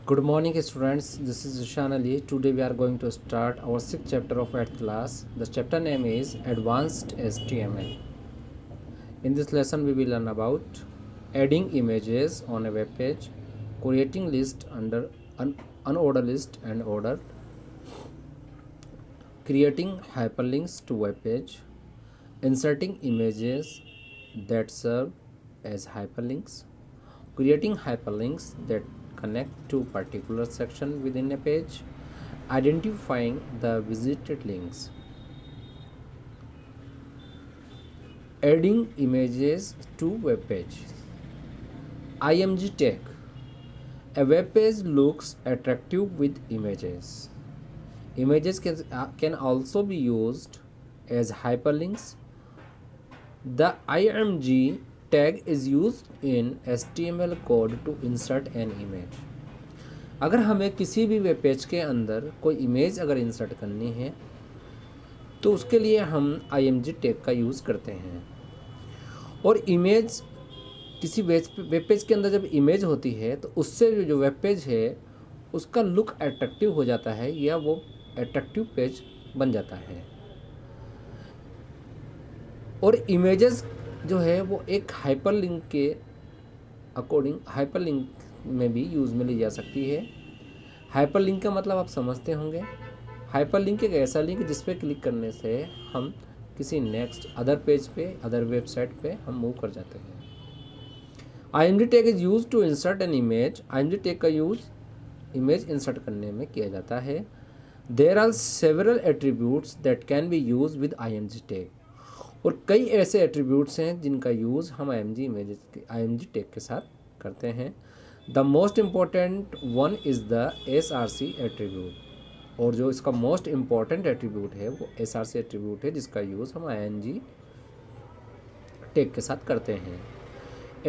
Good morning, students. This is Ishan Ali. Today we are going to start our sixth chapter of 8th class. The chapter name is Advanced HTML. In this lesson, we will learn about adding images on a web page, creating list under unordered list and ordered, creating hyperlinks to web page, inserting images that serve as hyperlinks, creating hyperlinks that connect to particular section within a page, identifying the visited links, adding images to web page. IMG tag. A web page looks attractive with images. Images can also be used as hyperlinks. The IMG tag is used in HTML code to insert an image. अगर हमें किसी भी web page के अंदर कोई image अगर insert करनी है तो उसके लिए हम IMG टैग का यूज़ करते हैं। और इमेज किसी वेब पेज के अंदर जब इमेज होती है तो उससे जो वेब पेज है उसका लुक अट्रैक्टिव हो जाता है या वो अट्रैक्टिव पेज बन जाता है। और इमेजेस जो है वो एक हाइपरलिंक के अकॉर्डिंग हाइपरलिंक में भी यूज़ में ली जा सकती है। हाइपरलिंक का मतलब आप समझते होंगे। हाइपरलिंक एक ऐसा लिंक जिस पे क्लिक करने से हम किसी नेक्स्ट अदर पेज पे अदर वेबसाइट पे हम मूव कर जाते हैं। IMG tag is use to insert an image. IMG tag का यूज़ इमेज इंसर्ट करने में किया जाता है। There are several attributes that can be use with IMG tag. और कई ऐसे एट्रीब्यूट्स हैं जिनका यूज़ हम IMG टैग के साथ करते हैं। The most important one is the SRC attribute. और जो इसका मोस्ट इम्पॉर्टेंट एट्रीब्यूट है वो SRC एट्रीब्यूट है जिसका यूज़ हम IMG टैग के साथ करते हैं।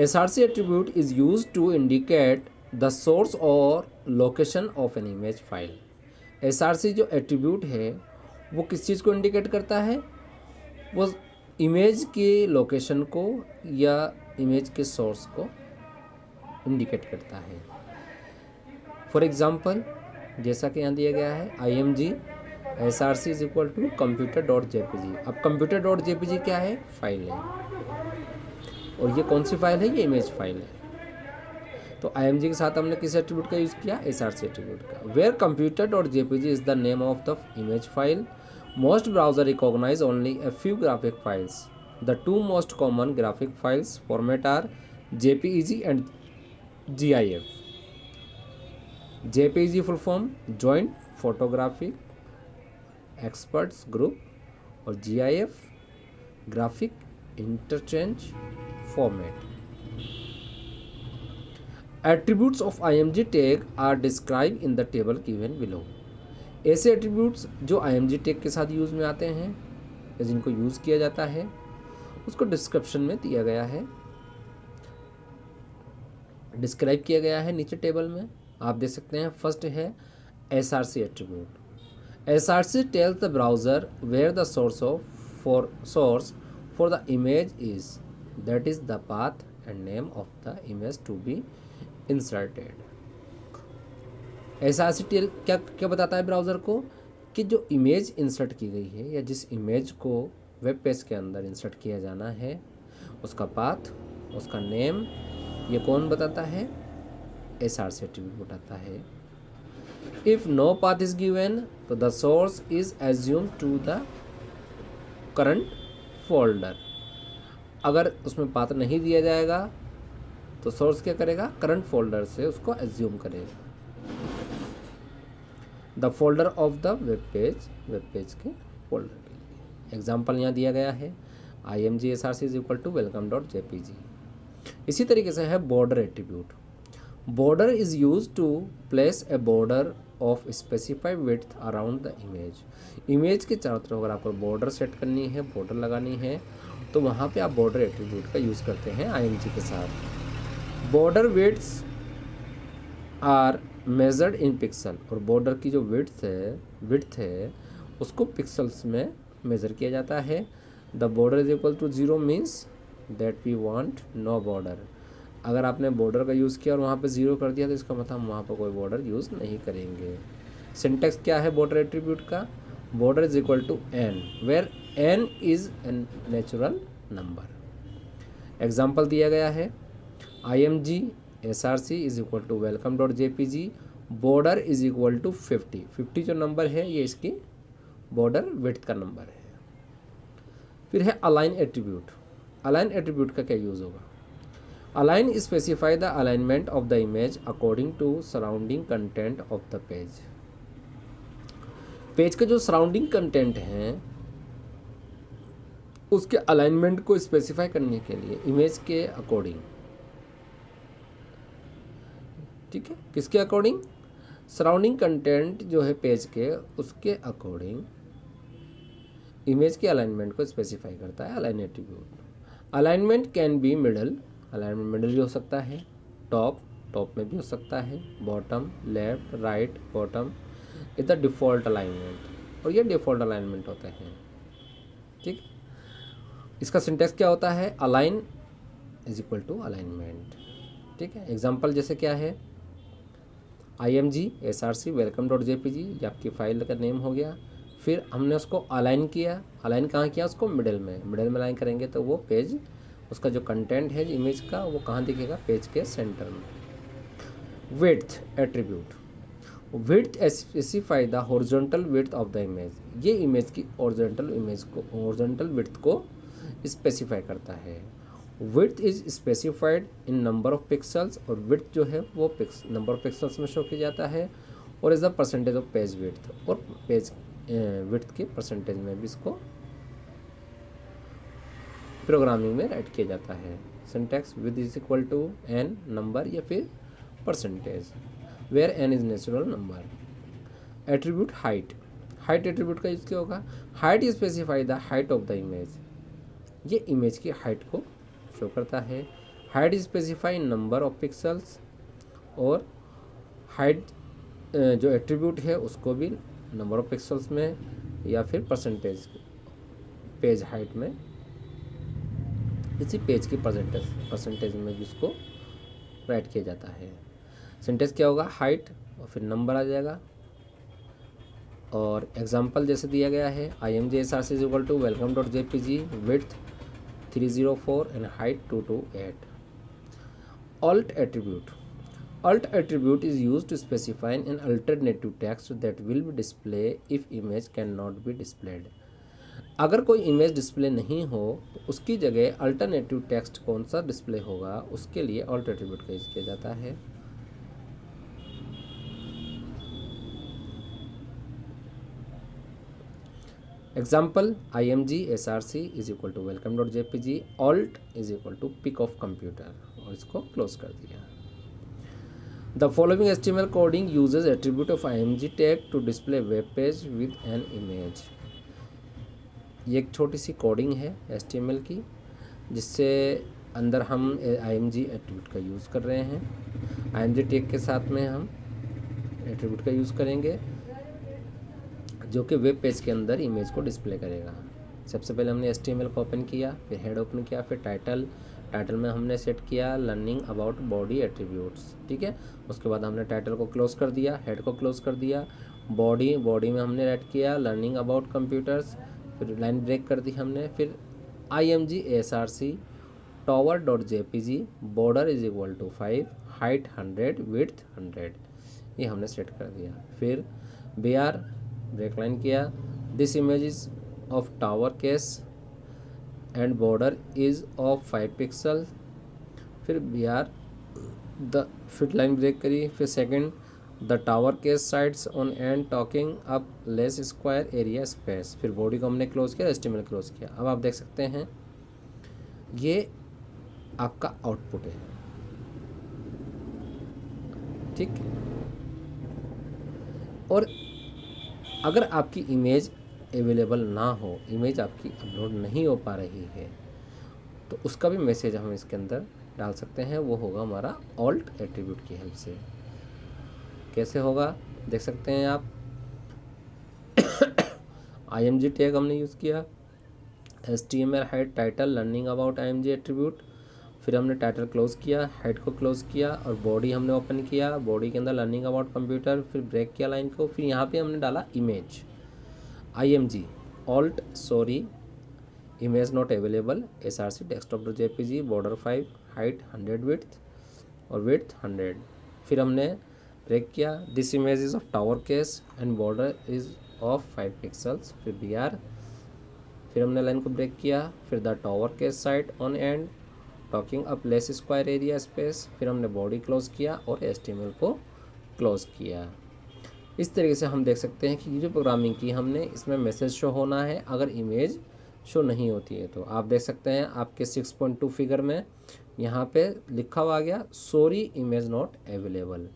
SRC attribute is use to indicate the source और location of an image file. SRC जो एट्रीब्यूट है वो किस चीज़ को इंडिकेट करता है? वो इमेज के लोकेशन को या इमेज के सोर्स को इंडिकेट करता है। फॉर एग्ज़ाम्पल जैसा कि यहाँ दिया गया है IMG SRC is equal to computer.jpg। अब computer.jpg क्या है? फाइल है। और ये कौन सी फाइल है? ये इमेज फाइल है। तो IMG के साथ हमने किस एट्रीब्यूट का यूज़ किया? SRC एट्रीब्यूट का। Where computer.jpg is the name of the image file. Most browsers recognize only a few graphic files. The two most common graphic files format are JPEG and GIF. JPEG full form Joint Photographic Experts Group और GIF Graphic Interchange Format. Attributes of IMG tag are described in the table given below. ऐसे attributes जो IMG tag के साथ use में आते हैं या जिनको यूज़ किया जाता है उसको डिस्क्रिप्शन में दिया गया है, डिस्क्राइब किया गया है नीचे टेबल में आप देख सकते हैं। फर्स्ट है SRC attribute. SRC tells the browser where the source for the image is, that is the path and name of the image to be inserted. SRC tell क्या बताता है ब्राउज़र को कि जो इमेज इंसर्ट की गई है या जिस इमेज को वेब पेज के अंदर इंसर्ट किया जाना है उसका पाथ, उसका नेम, ये कौन बताता है? SRC एट्रीब्यूट बताता है। If no path is given तो the source is assumed to the current folder. अगर उसमें पाथ नहीं दिया जाएगा तो सोर्स क्या करेगा? करंट फोल्डर से उसको एज्यूम करेगा। The folder of the web page के फोल्डर के लिए एग्जाम्पल यहाँ दिया गया है। IMG SRC is equal to welcome.jpg। इसी तरीके से है border attribute. Border is use to place a border of specified width around the image. Image के चारों तरफ अगर आपको बॉर्डर सेट करनी है, बॉर्डर लगानी है तो वहाँ पे आप बॉर्डर एट्रीब्यूट का यूज़ करते हैं IMG के साथ। Border widths are measured in pixel. और बॉर्डर की जो विड्थ है उसको पिक्सल्स में मेज़र किया जाता है। The border is equal to 0 means that we want no border. अगर आपने बॉर्डर का यूज़ किया और वहाँ पे 0 कर दिया तो इसका मतलब हम वहाँ पर कोई बॉर्डर यूज़ नहीं करेंगे। सिंटेक्स क्या है बॉर्डर एट्रीब्यूट का? Border is equal to N, where N is an natural number. Example दिया गया है IMG SRC is equal to welcome dot JPG, border is equal to 50 जो नंबर है ये इसकी बॉर्डर विड्थ का नंबर है। फिर है अलाइन एट्रीब्यूट। अलाइन एट्रीब्यूट का क्या यूज़ होगा? Align specify the alignment of the image according to surrounding content of the page. Page के जो सराउंडिंग कंटेंट हैं उसके अलाइनमेंट को स्पेसिफाई करने के लिए इमेज के अकॉर्डिंग, ठीक है, किसके अकॉर्डिंग? सराउंडिंग कंटेंट जो है पेज के उसके अकॉर्डिंग इमेज के अलाइनमेंट को स्पेसिफाई करता है align attribute. Alignment can be middle, alignment middle भी हो सकता है, टॉप में भी हो सकता है, बॉटम, लेफ्ट, राइट, बॉटम, ये द डिफ़ॉल्ट अलाइनमेंट, और ये डिफ़ॉल्ट अलाइनमेंट होते हैं। ठीक, इसका सिंटेक्स क्या होता है? Align is equal to alignment. ठीक है, एग्जाम्पल जैसे क्या है? IMG SRC welcome dot JPG, ये आपकी फाइल का नेम हो गया। फिर हमने उसको अलाइन किया, अलाइन कहाँ किया? उसको मिडिल में अलाइन करेंगे तो वो पेज, उसका जो कंटेंट है इमेज का वो कहाँ दिखेगा? पेज के सेंटर में। Width attribute, width specify the horizontal width of the image, ये इमेज की हॉरिजॉन्टल विड्थ को स्पेसिफाई करता है। Width is specified in number of pixels, और विड्थ जो है वो नंबर ऑफ पिक्सल्स में शो किया जाता है, और is the percentage of page width, और पेज विड्थ के परसेंटेज में भी इसको प्रोग्रामिंग में राइट किया जाता है। Syntax with is equal to N number या फिर percentage, where N is natural number. Attribute height, height attribute का यूज क्या होगा? Height specify the height of the image, ये इमेज की हाइट को शो करता है। Height specify number of pixels, और हाइट जो एट्रीब्यूट है उसको भी नंबर ऑफ पिक्सल्स में या फिर पेज हाइट में, इसी पेज की परसेंटेज में भी इसको राइट किया जाता है। सिंटेक्स क्या होगा? हाइट और फिर नंबर आ जाएगा। और एग्जांपल जैसे दिया गया है IMG SRC is equal to welcome dot JPG, width 304 and height 228। Alt attribute, alt attribute is used to specify an alternative text that will be displayed if image cannot be displayed। अगर कोई image display नहीं हो तो उसकी जगह alternative text कौन सा display होगा, उसके लिए alt attribute का यूज किया जाता है। Example IMG SRC is equal to welcome dot JPG, alt is equal to pic of computer, और इसको क्लोज कर दिया। The following HTML coding uses attribute of IMG tag to display web page with an image. ये एक छोटी सी coding है HTML की, जिससे अंदर हम IMG एट्रीब्यूट का यूज़ कर रहे हैं। IMG टैग के साथ में हम एट्रीब्यूट का यूज़ करेंगे जो कि वेब पेज के अंदर इमेज को डिस्प्ले करेगा। सबसे पहले हमने HTML को ओपन किया, फिर हेड ओपन किया, फिर टाइटल में हमने सेट किया लर्निंग अबाउट बॉडी एट्रीब्यूट्स। ठीक है, उसके बाद हमने टाइटल को क्लोज कर दिया, हेड को क्लोज कर दिया। बॉडी में हमने राइट किया लर्निंग अबाउट कंप्यूटर्स, फिर लाइन ब्रेक कर दी हमने। फिर IMG SRC tower dot JPG, border is equal to 5, height 100, width 100, ये हमने सेट कर दिया। फिर BR ब्रेक लाइन किया, this image is of tower case and border is of 5 pixel. फिर BR फिर लाइन ब्रेक करी। फिर second, the tower case sides on and talking up less square area space. फिर body को हमने close किया, HTML close किया। अब आप देख सकते हैं ये आपका आउटपुट है। ठीक, और अगर आपकी इमेज अवेलेबल ना हो, इमेज आपकी अपलोड नहीं हो पा रही है, तो उसका भी मैसेज हम इसके अंदर डाल सकते हैं। वो होगा हमारा ऑल्ट एट्रीब्यूट की हेल्प से। कैसे होगा देख सकते हैं आप। IMG टैग हमने यूज़ किया, HTML height title learning about IMG attribute, फिर हमने टाइटल क्लोज किया, हेड को क्लोज किया और बॉडी हमने ओपन किया। बॉडी के अंदर लर्निंग अबाउट कंप्यूटर, फिर ब्रेक किया लाइन को। फिर यहाँ पे हमने डाला image, IMG, alt sorry, image not available, SRC desktop dot JPG, border 5, height 100, width 100। फिर हमने ब्रेक किया, this image is of tower case and border is of 5 pixels, फिर BR। फिर हमने लाइन को ब्रेक किया, फिर the tower case site on and talking up less square area space. फिर हमने बॉडी क्लोज किया और HTML को क्लोज किया। इस तरीके से हम देख सकते हैं कि ये जो प्रोग्रामिंग की हमने, इसमें मैसेज शो होना है अगर इमेज शो नहीं होती है। तो आप देख सकते हैं आपके 6.2 फिगर में यहाँ पे लिखा हुआ आ गया सॉरी इमेज नॉट अवेलेबल।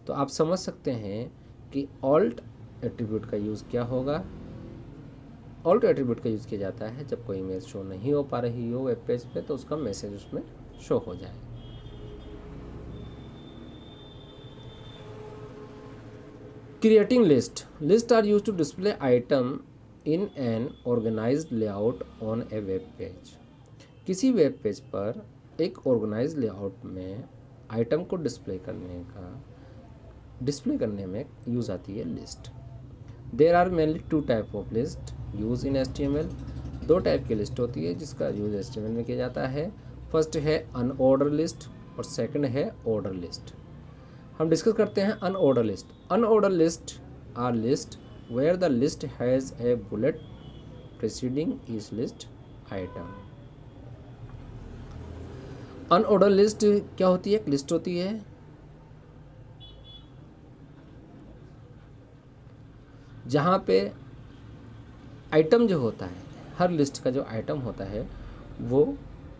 तो आप समझ सकते हैं कि ऑल्ट एट्रीब्यूट का यूज़ क्या होगा। ऑल्ट एट्रीब्यूट का यूज़ किया जाता है जब कोई इमेज शो नहीं हो पा रही हो वेब पेज पे, तो उसका मैसेज उसमें शो हो जाए। Creating list are use to display item in an organised layout on a web page. किसी वेब पेज पर एक ऑर्गेनाइज्ड लेआउट में आइटम को डिस्प्ले करने में यूज़ आती है list. There are mainly 2 type of list use in HTML। 2 type की लिस्ट होती है जिसका यूज HTML में किया जाता है। फर्स्ट है अनऑर्डर लिस्ट और सेकंड है ऑर्डर लिस्ट। हम डिस्कस करते हैं unorder list. Unorder list are list where the list has a bullet preceding each list item. Unorder list क्या होती है? एक लिस्ट होती है जहाँ पे आइटम जो होता है, हर लिस्ट का जो आइटम होता है वो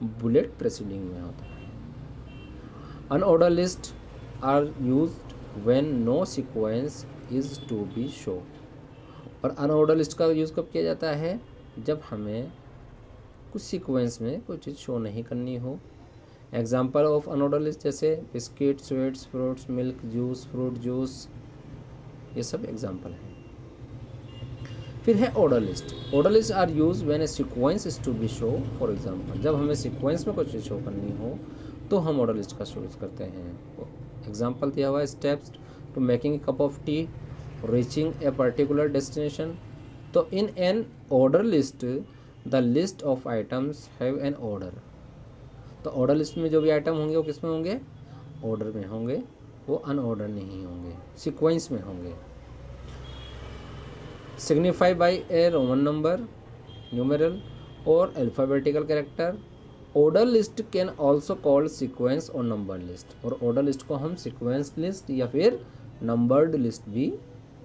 बुलेट प्रीसीडिंग में होता है। Unorder list are used when no sequence is to be show. और अनऑर्डर लिस्ट का यूज़ कब किया जाता है? जब हमें कुछ सीक्वेंस में कोई चीज़ शो नहीं करनी हो। एग्जाम्पल ऑफ अनऑर्डर लिस्ट जैसे biscuit, sweets, fruits, milk, juice, fruit juice, ये सब एग्जाम्पल हैं। फिर है order list. Order list are use when a sequence is to be show. For example, जब हमें सीक्वेंस में कुछ शो करनी हो तो हम ऑर्डर लिस्ट का यूज़ करते हैं। एग्जाम्पल दिया हुआ है, steps to making a cup of tea, reaching a particular destination. तो in an order list the list of items have an order. तो ऑर्डर लिस्ट में जो भी आइटम होंगे वो किस में होंगे? ऑर्डर में होंगे, वो अनऑर्डर नहीं होंगे, सीक्वेंस में होंगे। Signify by a roman number, numeral और alphabetical character. Order list can also called sequence और नंबर लिस्ट। और ऑर्डर लिस्ट को हम सीक्वेंस लिस्ट या फिर नंबर्ड लिस्ट भी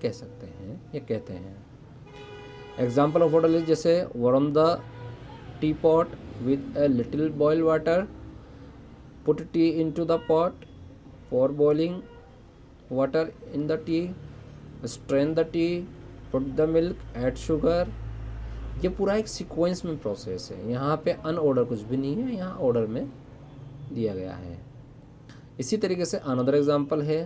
कह सकते हैं या कहते हैं। एग्जाम्पल ऑफ ऑर्डर लिस्ट जैसे warm the tea pot with a little boil water, put tea into the pot, pour boiling water in the tea, strain the tea, put the milk, add sugar। ये पूरा एक sequence में process है। यहाँ पे unordered कुछ भी नहीं है, यहाँ ऑर्डर में दिया गया है। इसी तरीके से अनदर एग्जांपल है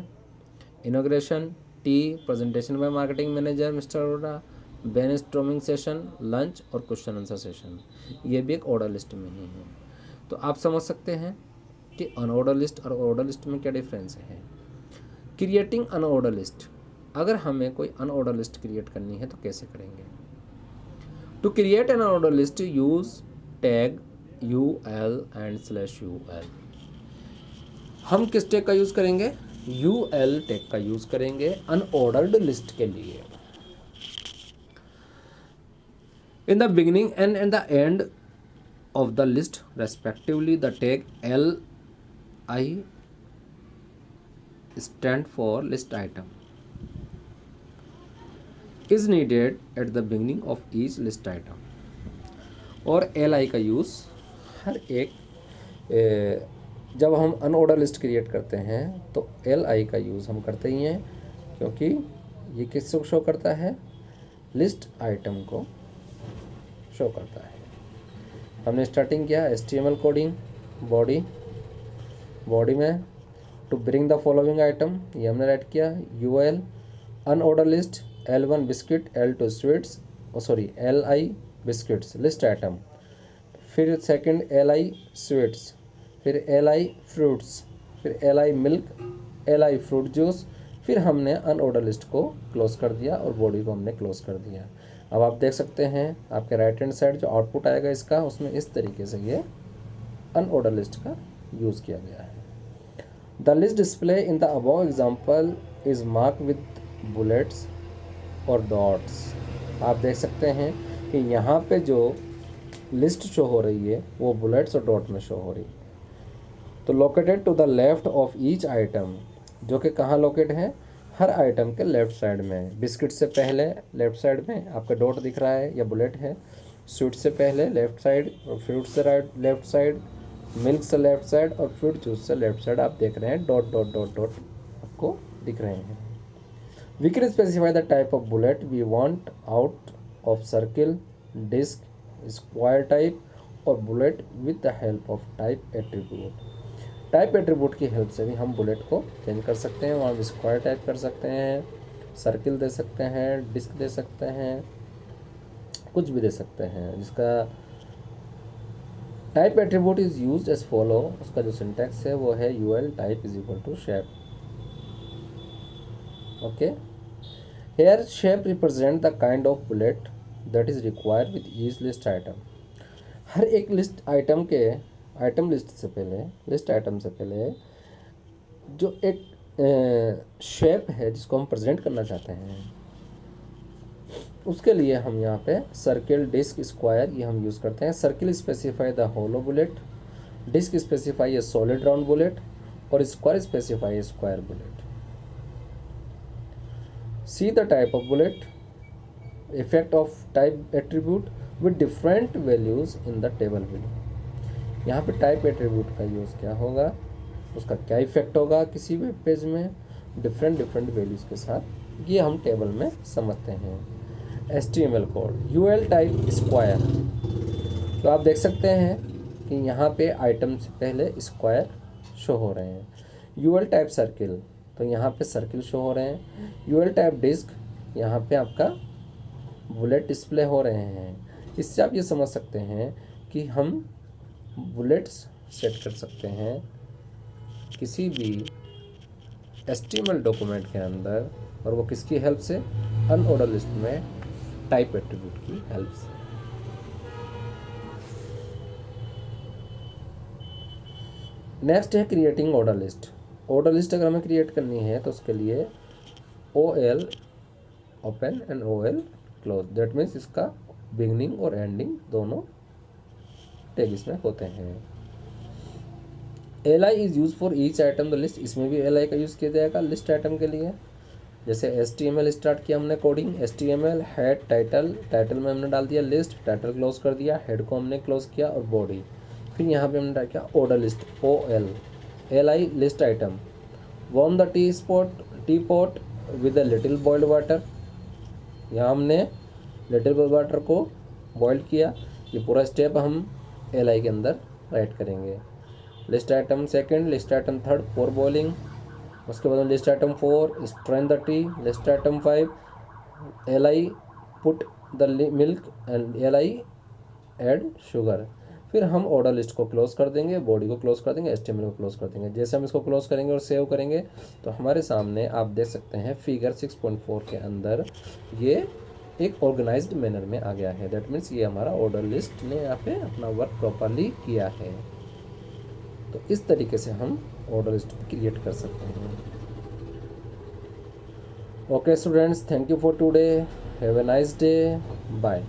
inauguration, T, presentation by marketing manager mister Arora, brainstorming session, lunch और क्वेश्चन आंसर सेशन। ये भी एक ऑर्डर लिस्ट में ही है। तो आप समझ सकते हैं कि अनऑर्डर लिस्ट और ऑर्डर लिस्ट में क्या डिफरेंस है। क्रिएटिंग अनऑर्डर लिस्ट, अगर हमें कोई अनऑर्डर लिस्ट क्रिएट करनी है तो कैसे करेंगे? To create an unorder list use tag UL and /UL। हम किस टैग का यूज़ करेंगे? UL टैग का यूज़ करेंगे अनऑर्डर्ड लिस्ट के लिए। In the beginning and at the end of the list respectively, the tag LI stand for list item is needed at the beginning of each list item। और LI का use हर एक जब हम unordered list create करते हैं तो LI का use हम करते ही हैं, क्योंकि ये किसको शो करता है? लिस्ट आइटम को शो करता है। हमने स्टार्टिंग किया HTML कोडिंग, बॉडी में to bring the following item, ये हमने राइट किया। UL unorder list, L1 biscuit, L2 sweets, LI biscuits list item. फिर सेकंड LI स्वीट्स, फिर LI फ्रूट्स, फिर LI milk, LI fruit juice. फिर हमने अनऑर्डर लिस्ट को क्लोज कर दिया और बॉडी को हमने क्लोज कर दिया। अब आप देख सकते हैं आपके राइट हैंड साइड जो आउटपुट आएगा इसका, उसमें इस तरीके से ये अनऑर्डर लिस्ट का यूज़ किया गया है। The list display in the above example is mark with bullets और डॉट्स। आप देख सकते हैं कि यहाँ पे जो लिस्ट शो हो रही है वो बुलेट्स और डॉट में शो हो रही है। तो located to the left of each item, जो कि कहाँ लोकेट है, हर आइटम के लेफ्ट साइड में। बिस्किट से पहले लेफ्ट साइड में आपका डॉट दिख रहा है या बुलेट है, स्वीट से पहले लेफ्ट साइड, और फ्रूट से राइट लेफ्ट साइड, मिल्क से लेफ्ट साइड और फ्रूट जूस से लेफ्ट साइड आप देख रहे हैं डॉट डॉट डॉट डॉट आपको दिख रहे हैं। We can specify the type of bullet we want out of circle, disc, square type और bullet with the help of type attribute. Type attribute की हेल्प से भी हम बुलेट को चेंज कर सकते हैं। वहाँ स्क्वायर टाइप कर सकते हैं, सर्किल दे सकते हैं, डिस्क दे सकते हैं, कुछ भी दे सकते हैं। जिसका type attribute is used as follow, उसका जो सिंटैक्स है वो है UL type is equal to shape. Okay, here shape represent the kind of bullet that is required with each list item. हर एक लिस्ट आइटम के आइटम लिस्ट से पहले, लिस्ट आइटम से पहले जो एक शेप है जिसको हम प्रेजेंट करना चाहते हैं, उसके लिए हम यहाँ पे सर्किल, डिस्क, स्क्वायर ये हम यूज़ करते हैं। Circle specify the hollow bullet, disc specify a solid round bullet और square specify a square bullet. See the type of bullet, effect of type attribute with different values in the table below. यहाँ पे type attribute का use क्या होगा, उसका क्या effect होगा किसी वेब पेज में डिफरेंट वैल्यूज़ के साथ, ये हम टेबल में समझते हैं। HTML code, UL type square, तो आप देख सकते हैं कि यहाँ पे आइटम से पहले स्क्वायर शो हो रहे हैं। यूएल टाइप सर्किल, तो यहाँ पे सर्किल शो हो रहे हैं। यूएल टाइप डिस्क, यहाँ पे आपका बुलेट डिस्प्ले हो रहे हैं। इससे आप ये समझ सकते हैं कि हम बुलेट्स सेट कर सकते हैं किसी भी HTML डॉक्यूमेंट के अंदर, और वो किसकी हेल्प से, अनऑर्डर लिस्ट में टाइप एट्रीब्यूट की हेल्प से। नेक्स्ट है creating order list. Order list अगर हमें क्रिएट करनी है तो उसके लिए OL open and OL close, that means इसका बिगनिंग और एंडिंग दोनों टैग इसमें होते हैं। LI is use for each item the list, इसमें भी LI का यूज़ किया जाएगा लिस्ट आइटम के लिए। जैसे HTML स्टार्ट किया हमने coding, HTML head title, title में हमने डाल दिया लिस्ट, टाइटल क्लोज कर दिया, हेड को हमने क्लोज किया और बॉडी। फिर यहाँ पे हमने डाल किया order list OL। LI list item, warm the tea pot with a little boiled water, यहाँ हमने लिटिल बॉइल्ड वाटर को बॉइल्ड किया। ये पूरा स्टेप हम LI के अंदर राइट करेंगे। List item second, list item third for boiling, उसके बाद list item 4 strain the T, list item 5 LI put the milk and LI add sugar. फिर हम ऑर्डर लिस्ट को क्लोज कर देंगे, बॉडी को क्लोज कर देंगे, HTML को क्लोज कर देंगे। जैसे हम इसको क्लोज करेंगे और सेव करेंगे तो हमारे सामने आप देख सकते हैं फिगर 6.4 के अंदर ये एक ऑर्गेनाइज्ड मैनर में आ गया है। दैट मीन्स ये हमारा ऑर्डर लिस्ट ने यहाँ पे अपना वर्क प्रॉपरली किया है। तो इस तरीके से हम ऑर्डर लिस्ट क्रिएट कर सकते हैं। Okay students, thank you for today, have a nice day, bye.